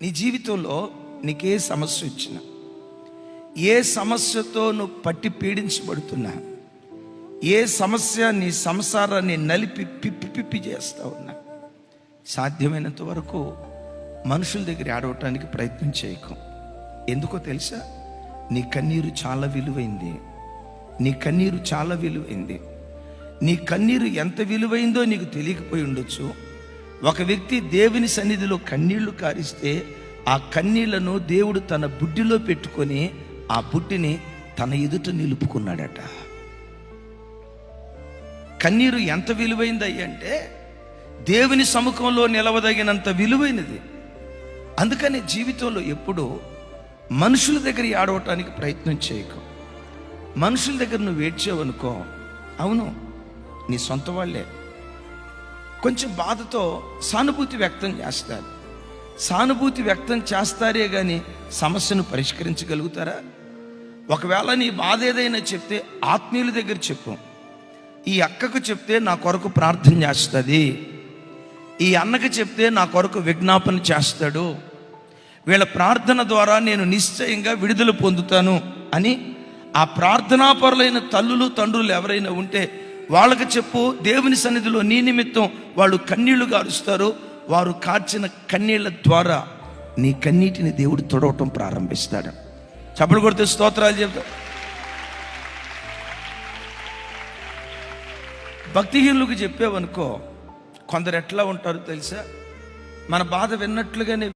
నీ జీవితంలో నీకే సమస్య వచ్చినా, ఏ సమస్యతో నువ్వు పట్టి పీడించబడుతున్నా, ఏ సమస్య నీ సంసారాన్ని నలిపి పిప్పి చేస్తా ఉన్నా, సాధ్యమైనంత వరకు మనుషుల దగ్గర ఆడవటానికి ప్రయత్నం చేయకు. ఎందుకో తెలుసా? నీ కన్నీరు చాలా విలువైంది. నీ కన్నీరు చాలా విలువైంది. నీ కన్నీరు ఎంత విలువైందో నీకు తెలియకపోయి ఉండొచ్చు. ఒక వ్యక్తి దేవుని సన్నిధిలో కన్నీళ్లు కారిస్తే ఆ కన్నీళ్లను దేవుడు తన బుడ్డిలో పెట్టుకొని ఆ బుడ్డిని తన ఎదుట నిలుపుకున్నాడట. కన్నీరు ఎంత విలువైంది అంటే దేవుని సముఖంలో నిలవదగినంత విలువైనది. అందుకని జీవితంలో ఎప్పుడూ మనుషుల దగ్గర ఆడవటానికి ప్రయత్నం చేయకు. మనుషుల దగ్గర నువ్వు ఏడ్చావనుకో, అవును నీ సొంత వాళ్ళే కొంచెం బాధతో సానుభూతి వ్యక్తం చేస్తారు. సానుభూతి వ్యక్తం చేస్తారే కానీ సమస్యను పరిష్కరించగలుగుతారా? ఒకవేళ నీ బాధ ఏదైనా చెప్తే ఆత్మీయుల దగ్గర చెప్పు. ఈ అక్కకు చెప్తే నా కొరకు ప్రార్థన చేస్తుంది, ఈ అన్నకు చెప్తే నా కొరకు విజ్ఞాపన చేస్తాడు, వీళ్ళ ప్రార్థన ద్వారా నేను నిశ్చయంగా విడుదల పొందుతాను అని ఆ ప్రార్థనాపరులైన తల్లులు తండ్రులు ఎవరైనా ఉంటే వాళ్ళకి చెప్పు. దేవుని సన్నిధిలో నీ నిమిత్తం వాళ్ళు కన్నీళ్లు గారుస్తారు. వారు కార్చిన కన్నీళ్ల ద్వారా నీ కన్నీటిని దేవుడు తొడవటం ప్రారంభిస్తాడు. చప్పలు కొడితే స్తోత్రాలు చెప్తా. భక్తిహీనులకు చెప్పావనుకో, కొందరు ఎట్లా ఉంటారో తెలుసా? మన బాధ విన్నట్లుగానే